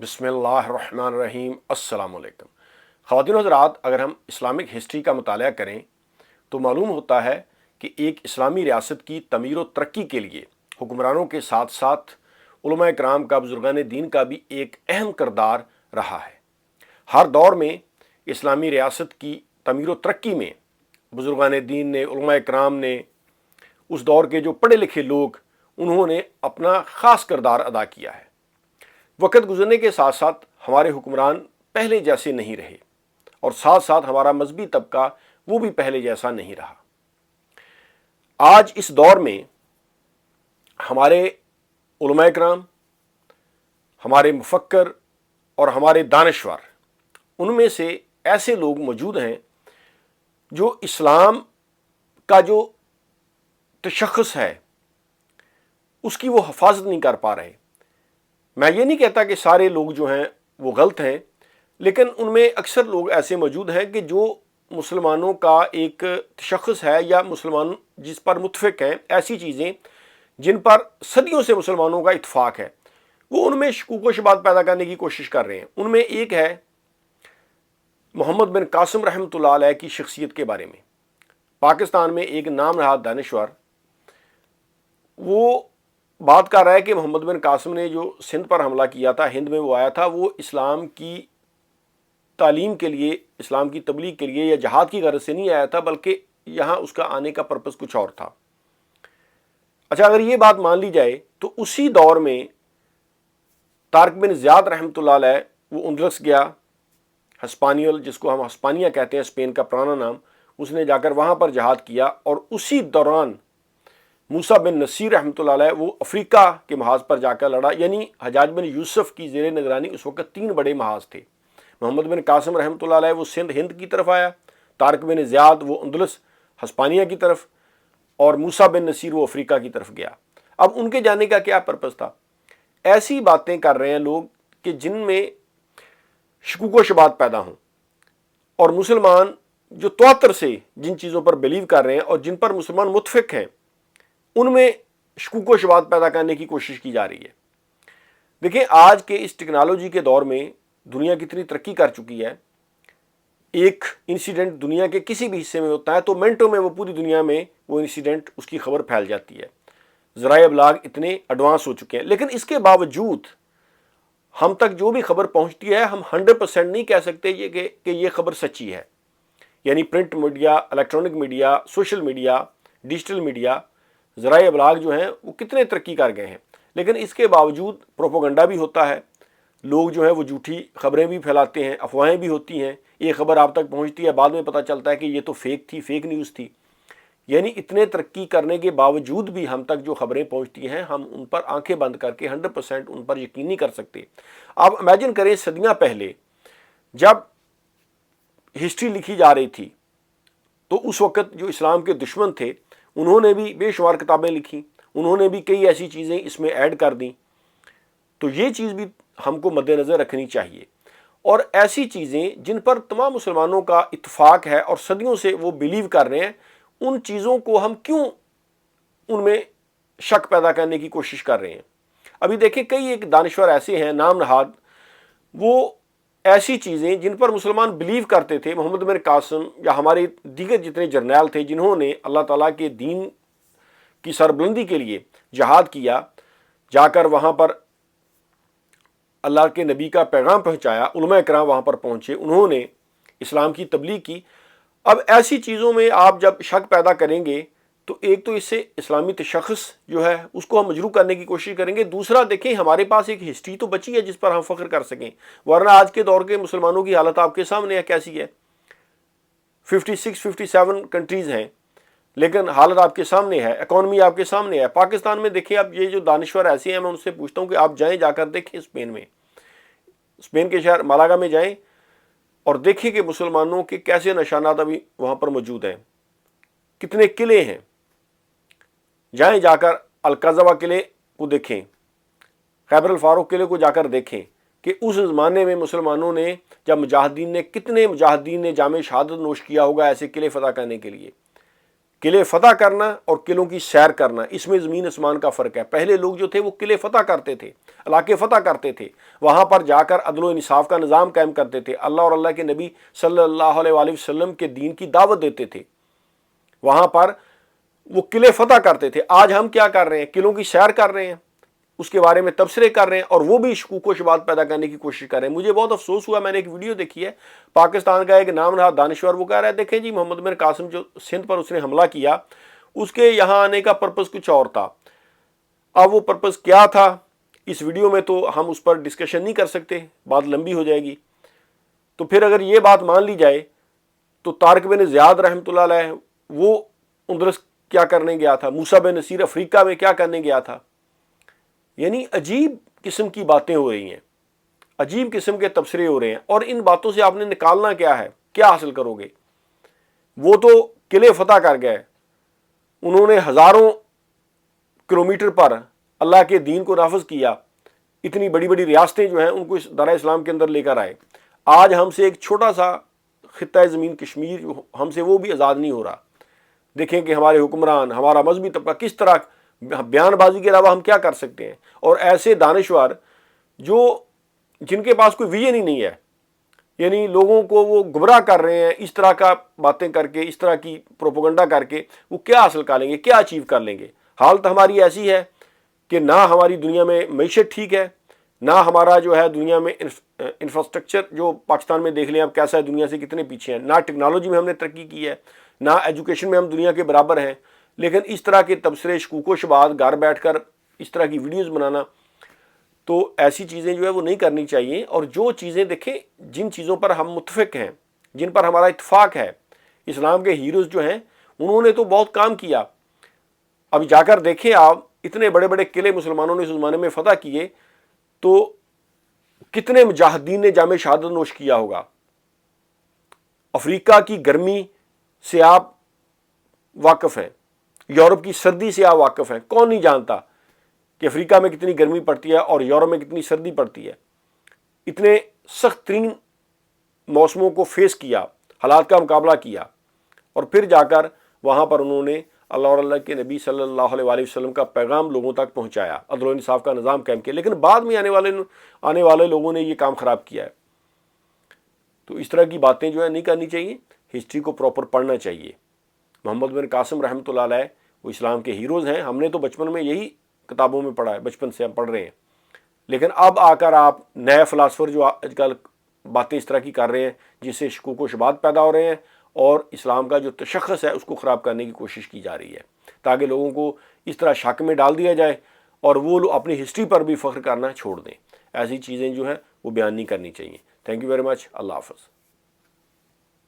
बिस्मिल्लाहिर्रहमानिर्रहीम। अस्सलाम वालेकुम। ख़वातीन व हज़रात, अगर हम इस्लामिक हिस्ट्री का मुताला करें तो मालूम होता है कि एक इस्लामी रियासत की तमीर व तरक्की के लिए हुक्मरानों के साथ साथ उलमा कराम का, बुजुर्गान दीन का भी एक अहम किरदार रहा है। हर दौर में इस्लामी रियासत की तमीर व तरक्की में बुजुर्गान दीन ने, उलमा कराम ने, उस दौर के जो पढ़े लिखे लोग, उन्होंने अपना ख़ास किरदार अदा किया है। वक्त गुजरने के साथ साथ हमारे हुक्मरान पहले जैसे नहीं रहे और साथ साथ हमारा मजहबी तबका वो भी पहले जैसा नहीं रहा। आज इस दौर में हमारे उलमा कराम, हमारे मुफक्कर और हमारे दानश्वर, उनमें से ऐसे लोग मौजूद हैं जो इस्लाम का जो तशख़्ख़ुस है उसकी वो हिफाजत नहीं कर पा रहे। मैं ये नहीं कहता कि सारे लोग जो हैं वो गलत हैं, लेकिन उनमें अक्सर लोग ऐसे मौजूद हैं कि जो मुसलमानों का एक तशख़्ख़ुस है या मुसलमान जिस पर मुत्फ़िक़ हैं, ऐसी चीज़ें जिन पर सदियों से मुसलमानों का इत्फ़ाक़ है, वो उनमें शकूक व शुबात पैदा करने की कोशिश कर रहे हैं। उनमें एक है मोहम्मद बिन कासिम रहमतुल्लाह अलैह की शख्सियत के बारे में। पाकिस्तान में एक नाम रहा दानिश्वर, वो बात कर रहा है कि मोहम्मद बिन कासिम ने जो सिंध पर हमला किया था, हिंद में वो आया था, वो इस्लाम की तालीम के लिए, इस्लाम की तबलीग के लिए या जहाद की गरज से नहीं आया था, बल्कि यहाँ उसका आने का पर्पस कुछ और था। अच्छा, अगर ये बात मान ली जाए तो उसी दौर में तारिक बिन ज़ियाद रहमतुल्लाह अलैह वो उंदलस गया, हिस्पानियल, जिसको हम हिस्पानिया कहते हैं, स्पेन का पुराना नाम, उसने जाकर वहाँ पर जहाद किया। और उसी दौरान मूसा बिन नसीर रहमतुल्लाह अलैह वो अफ्रीका के महाज पर जाकर लड़ा। यानी हजाज बिन यूसुफ की ज़ेर निगरानी उस वक्त 3 बड़े महाज थे। मोहम्मद बिन कासिम रहमतुल्लाह अलैह वो सिंध, हिंद की तरफ आया, तारिक बिन ज़ियाद वो उंदलस, हिस्पानिया की तरफ, और मूसा बिन नसीर वो अफ्रीका की तरफ गया। अब उनके जाने का क्या पर्पस था? ऐसी बातें कर रहे हैं लोग कि जिनमें शकूक व शुबात पैदा हों, और मुसलमान जो तौतर से जिन चीज़ों पर बिलीव कर रहे हैं और जिन पर मुसलमान मुत्फ़िक़ हैं, उनमें शकूक व शुबात पैदा करने की कोशिश की जा रही है। देखिए, आज के इस टेक्नोलॉजी के दौर में दुनिया कितनी तरक्की कर चुकी है। एक इंसिडेंट दुनिया के किसी भी हिस्से में होता है तो मिनटों में वो पूरी दुनिया में वो इंसिडेंट, उसकी खबर फैल जाती है। ज़राए अबलाग इतने एडवांस हो चुके हैं, लेकिन इसके बावजूद हम तक जो भी खबर पहुंचती है, हम 100% नहीं कह सकते कि ये खबर सच्ची है। यानी print media, electronic media, social media, digital media, ज़राए अबलाग जो हैं वो कितने तरक्की कर गए हैं, लेकिन इसके बावजूद प्रोपोगंडा भी होता है। लोग जो हैं वो झूठी खबरें भी फैलाते हैं, अफवाहें भी होती हैं। ये खबर आप तक पहुंचती है, बाद में पता चलता है कि ये तो फेक थी, फेक न्यूज़ थी। यानी इतने तरक्की करने के बावजूद भी हम तक जो खबरें पहुंचती हैं, हम उन पर आंखें बंद करके 100% उन पर यकीन नहीं कर सकते। आप इमेजिन करें, सदियां पहले जब हिस्ट्री लिखी जा रही थी तो उस वक़्त जो इस्लाम के दुश्मन थे उन्होंने भी बेशुमार किताबें लिखी, उन्होंने भी कई ऐसी चीज़ें इसमें ऐड कर दी। तो ये चीज़ भी हमको मद्देनज़र रखनी चाहिए। और ऐसी चीज़ें जिन पर तमाम मुसलमानों का इत्तेफाक है और सदियों से वो बिलीव कर रहे हैं, उन चीज़ों को हम क्यों उनमें शक पैदा करने की कोशिश कर रहे हैं? अभी देखें, कई एक दानिश्वर ऐसे हैं नाम नहाद, वो ऐसी चीज़ें जिन पर मुसलमान बिलीव करते थे, मोहम्मद बिन कासिम या हमारे दीगर जितने जर्नैल थे जिन्होंने अल्लाह ताला के दीन की सरबुलंदी के लिए जहाद किया, जाकर वहाँ पर अल्लाह के नबी का पैगाम पहुँचाया, उलमा कराम वहाँ पर पहुँचे, उन्होंने इस्लाम की तबलीग की। अब ऐसी चीज़ों में आप जब शक पैदा करेंगे तो एक तो इससे इस्लामी तशख़्ख़ुस जो है उसको हम मजरूह करने की कोशिश करेंगे। दूसरा, देखें, हमारे पास एक हिस्ट्री तो बची है जिस पर हम फ़ख्र कर सकें, वरना आज के दौर के मुसलमानों की हालत आपके सामने है कैसी है। 56-57 कंट्रीज़ हैं, लेकिन हालत आपके सामने है, इकॉनमी आपके सामने है। पाकिस्तान में देखें, अब ये जो दानिश्वर ऐसे हैं, मैं उनसे पूछता हूँ कि आप जाएँ, जाकर देखें स्पेन में, स्पेन के शहर मालागा में जाएँ और देखें कि मुसलमानों के कैसे निशानात अभी वहाँ पर मौजूद हैं, कितने किले हैं। जाएँ, जाकर अलकाज़वा किले को देखें, खैबर फारूक किले को जाकर देखें कि उस ज़माने में मुसलमानों ने, जब मुजाहिदीन ने, कितने मुजाहिदीन ने जामे शहादत नोश किया होगा ऐसे किले फ़तह करने के लिए। قلعے فتح کرنا اور قلعوں کی سیر کرنا، اس میں زمین آسمان کا فرق ہے۔ پہلے لوگ جو تھے وہ قلعے فتح کرتے تھے، علاقے فتح کرتے تھے، وہاں پر جا کر عدل و انصاف کا نظام قائم کرتے تھے، اللہ اور اللہ کے نبی صلی اللہ علیہ وآلہ وسلم کے دین کی دعوت دیتے تھے، وہاں پر وہ قلعے فتح کرتے تھے۔ آج ہم کیا کر رہے ہیں؟ قلعوں کی سیر کر رہے ہیں، اس کے بارے میں تبصرے کر رہے ہیں، اور وہ بھی شکوک و شبہات پیدا کرنے کی کوشش کر رہے ہیں۔ مجھے بہت افسوس ہوا، میں نے ایک ویڈیو دیکھی ہے، پاکستان کا ایک نام نہاد دانشور، وہ کہہ رہا ہے دیکھیں جی محمد بن قاسم جو سندھ پر اس نے حملہ کیا، اس کے یہاں آنے کا پرپس کچھ اور تھا۔ اب وہ پرپس کیا تھا اس ویڈیو میں تو ہم اس پر ڈسکشن نہیں کر سکتے، بات لمبی ہو جائے گی۔ تو پھر اگر یہ بات مان لی جائے تو طارق بن زیاد رحمۃ اللہ علیہ وہ اندرس کیا کرنے گیا تھا، موسیٰ بن نصیر افریقہ میں کیا کرنے گیا تھا؟ یعنی عجیب قسم کی باتیں ہو رہی ہیں، عجیب قسم کے تبصرے ہو رہے ہیں، اور ان باتوں سے آپ نے نکالنا کیا ہے؟ کیا حاصل کرو گے؟ وہ تو قلعے فتح کر گئے، انہوں نے ہزاروں کلومیٹر پر اللہ کے دین کو نافذ کیا، اتنی بڑی بڑی ریاستیں جو ہیں ان کو اس دائرہ اسلام کے اندر لے کر آئے۔ آج ہم سے ایک چھوٹا سا خطہ زمین کشمیر جو ہم سے وہ بھی آزاد نہیں ہو رہا۔ دیکھیں کہ ہمارے حکمران، ہمارا مذہبی طبقہ کس طرح بیان بازی کے علاوہ ہم کیا کر سکتے ہیں، اور ایسے دانشور جن کے پاس کوئی ویژن ہی نہیں ہے، یعنی لوگوں کو وہ گمراہ کر رہے ہیں اس طرح کا باتیں کر کے، اس طرح کی پروپیگنڈا کر کے، وہ کیا حاصل کر لیں گے، کیا اچیو کر لیں گے؟ حالت ہماری ایسی ہے کہ نہ ہماری دنیا میں معیشت ٹھیک ہے، نہ ہمارا جو ہے دنیا میں انفراسٹرکچر جو پاکستان میں دیکھ لیں اب کیسا ہے، دنیا سے کتنے پیچھے ہیں، نہ ٹیکنالوجی میں ہم نے ترقی کی ہے، نہ ایجوکیشن میں ہم دنیا کے برابر ہیں۔ لیکن اس طرح کے تبصرے، شکوک و شبہات، گھر بیٹھ کر اس طرح کی ویڈیوز بنانا، تو ایسی چیزیں جو ہے وہ نہیں کرنی چاہیے۔ اور جو چیزیں دیکھیں، جن چیزوں پر ہم متفق ہیں، جن پر ہمارا اتفاق ہے، اسلام کے ہیروز جو ہیں انہوں نے تو بہت کام کیا۔ اب جا کر دیکھیں آپ، اتنے بڑے بڑے قلعے مسلمانوں نے اس زمانے میں فتح کیے، تو کتنے مجاہدین نے جام شہادت نوش کیا ہوگا۔ افریقہ کی گرمی سے آپ واقف ہیں، یورپ کی سردی سے آپ واقف ہیں، کون نہیں جانتا کہ افریقہ میں کتنی گرمی پڑتی ہے اور یورپ میں کتنی سردی پڑتی ہے۔ اتنے سخت ترین موسموں کو فیس کیا، حالات کا مقابلہ کیا، اور پھر جا کر وہاں پر انہوں نے اللہ اور اللہ کے نبی صلی اللہ علیہ وآلہ وسلم کا پیغام لوگوں تک پہنچایا، عدل و انصاف کا نظام قائم کیا۔ لیکن بعد میں آنے والے لوگوں نے یہ کام خراب کیا ہے۔ تو اس طرح کی باتیں جو ہے نہیں کرنی چاہیے، ہسٹری کو پراپر پڑھنا چاہیے۔ محمد بن قاسم رحمۃ اللہ علیہ وہ اسلام کے ہیروز ہیں، ہم نے تو بچپن میں یہی کتابوں میں پڑھا ہے، بچپن سے ہم پڑھ رہے ہیں۔ لیکن اب آ کر آپ نئے فلاسفر جو آج کل باتیں اس طرح کی کر رہے ہیں جس سے شکوک و شبہات پیدا ہو رہے ہیں، اور اسلام کا جو تشخص ہے اس کو خراب کرنے کی کوشش کی جا رہی ہے، تاکہ لوگوں کو اس طرح شک میں ڈال دیا جائے اور وہ لوگ اپنی ہسٹری پر بھی فخر کرنا چھوڑ دیں۔ ایسی چیزیں جو ہیں وہ بیان نہیں کرنی چاہیے۔ تھینک یو ویری مچ، اللہ حافظ۔